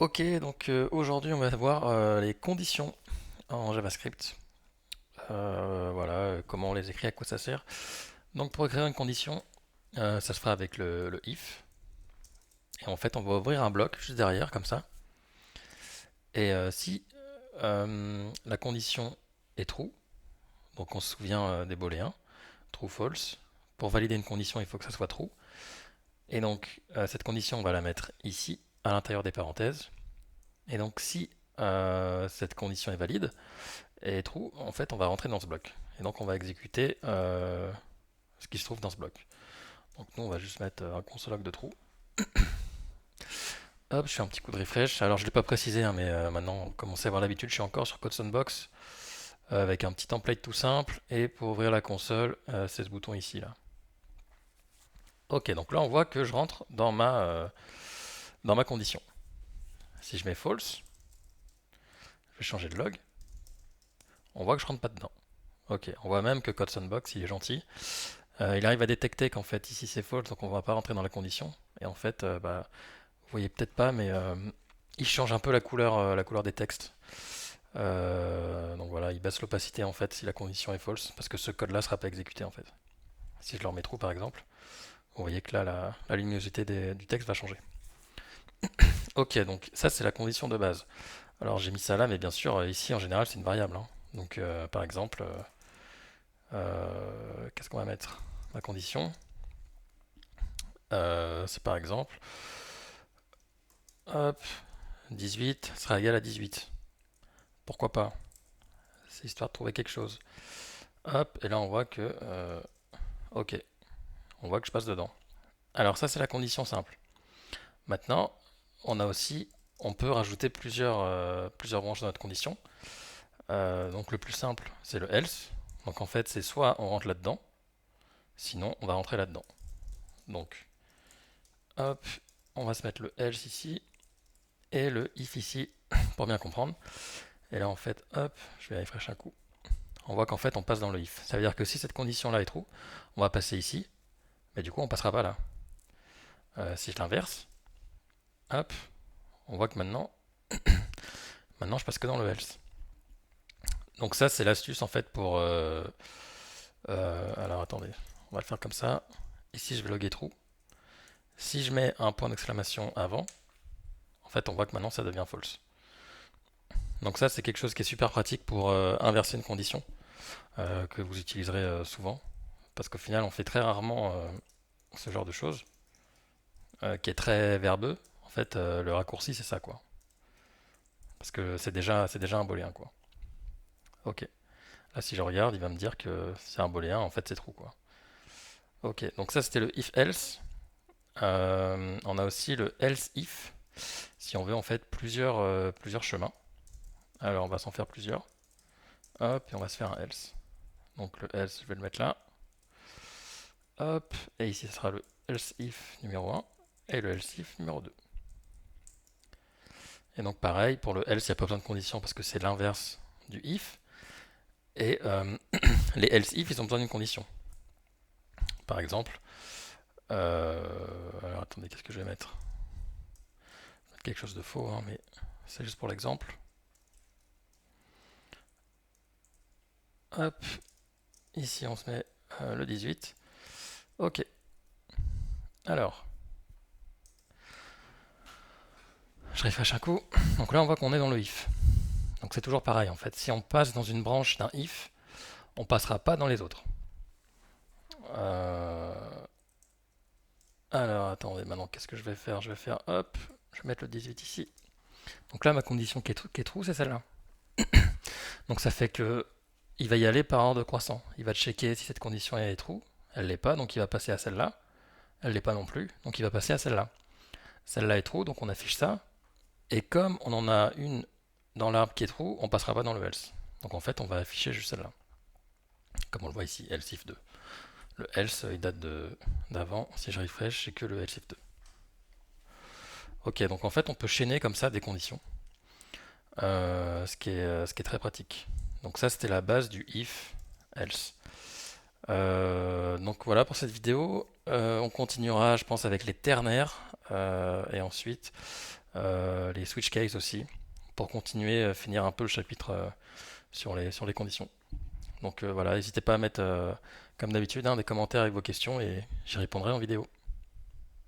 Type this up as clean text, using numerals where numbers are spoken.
Ok, donc aujourd'hui on va voir les conditions en JavaScript. Voilà, comment on les écrit, à quoi ça sert. Donc pour écrire une condition, ça se fera avec le if. Et en fait on va ouvrir un bloc juste derrière comme ça. Et si la condition est true, donc on se souvient des booléens, true, false. Pour valider une condition il faut que ça soit true. Et donc cette condition on va la mettre ici, à l'intérieur des parenthèses. Et donc si cette condition est valide, et true, en fait, on va rentrer dans ce bloc. Et donc, on va exécuter ce qui se trouve dans ce bloc. Donc, nous, on va juste mettre un console.log de true. Hop, je fais un petit coup de refresh. Alors, je ne l'ai pas précisé, hein, mais maintenant, on commence à avoir l'habitude. Je suis encore sur Code Sandbox avec un petit template tout simple. Et pour ouvrir la console, c'est ce bouton ici, là. Ok, donc là, on voit que je rentre dans ma condition. Si je mets false, je vais changer de log. On voit que je rentre pas dedans. Ok, on voit même que Code Sandbox, il est gentil. Il arrive à détecter qu'en fait ici c'est false, donc on ne va pas rentrer dans la condition. Et en fait, vous voyez peut-être pas, mais il change un peu la couleur des textes. Donc voilà, il baisse l'opacité en fait si la condition est false, parce que ce code-là ne sera pas exécuté en fait. Si je le remets true par exemple, vous voyez que là la luminosité du texte va changer. Ok, donc ça c'est la condition de base. Alors j'ai mis ça là, mais bien sûr ici en général c'est une variable, hein. Donc par exemple, qu'est-ce qu'on va mettre? Ma condition, c'est par exemple, hop, 18 sera égal à 18. Pourquoi pas? C'est histoire de trouver quelque chose. Hop, et là on voit que... ok, on voit que je passe dedans. Alors ça c'est la condition simple. Maintenant, on a aussi... On peut rajouter plusieurs branches dans notre condition. Donc le plus simple, c'est le else. Donc en fait, c'est soit on rentre là-dedans, sinon on va rentrer là-dedans. Donc, hop, on va se mettre le else ici et le if ici pour bien comprendre. Et là en fait, hop, je vais refresh un coup. On voit qu'en fait on passe dans le if. Ça veut dire que si cette condition là est true, on va passer ici, mais du coup on passera pas là. Si je l'inverse, hop, on voit que maintenant je passe que dans le else. Donc ça c'est l'astuce en fait pour... alors attendez, on va le faire comme ça. Ici je vais loguer true. Si je mets un point d'exclamation avant, en fait on voit que maintenant ça devient false. Donc ça c'est quelque chose qui est super pratique pour inverser une condition que vous utiliserez souvent. Parce qu'au final on fait très rarement ce genre de choses. Qui est très verbeux. En fait, le raccourci, c'est ça, quoi. Parce que c'est déjà un booléen, quoi. Ok. Là, si je regarde, il va me dire que c'est un booléen. En fait, c'est true, quoi. Ok. Donc ça, c'était le if-else. On a aussi le else-if. Si on veut, en fait, plusieurs chemins. Alors, on va s'en faire plusieurs. Hop, et on va se faire un else. Donc le else, je vais le mettre là. Hop. Et ici, ce sera le else-if numéro 1 et le else-if numéro 2. Et donc pareil, pour le else, il n'y a pas besoin de condition parce que c'est l'inverse du if. Et les else if, ils ont besoin d'une condition. Par exemple, alors attendez, qu'est-ce que je vais mettre? Je vais mettre quelque chose de faux, hein, mais c'est juste pour l'exemple. Hop, ici on se met le 18. Ok, alors, je refresh un coup. Donc là, on voit qu'on est dans le if. Donc c'est toujours pareil en fait. Si on passe dans une branche d'un if, on passera pas dans les autres. Euh, Alors attendez, maintenant qu'est-ce que je vais faire? Je vais faire hop, je vais mettre le 18 ici. Donc là, ma condition qui est true, c'est celle-là. Donc ça fait que il va y aller par ordre croissant. Il va checker si cette condition est true. Elle l'est pas, donc il va passer à celle-là. Elle l'est pas non plus, donc il va passer à celle-là. Celle-là est true, donc on affiche ça. Et comme on en a une dans l'arbre qui est true, on passera pas dans le else. Donc en fait, on va afficher juste celle-là. Comme on le voit ici, else if 2. Le else, il date d'avant. Si je refresh, c'est que le else if 2. Ok, donc en fait, on peut chaîner comme ça des conditions. Ce qui est très pratique. Donc ça, c'était la base du if, else. Donc voilà pour cette vidéo. On continuera, je pense, avec les ternaires et ensuite les switch cases aussi, pour continuer, finir un peu le chapitre sur les conditions. Donc voilà, n'hésitez pas à mettre, comme d'habitude, hein, des commentaires avec vos questions et j'y répondrai en vidéo.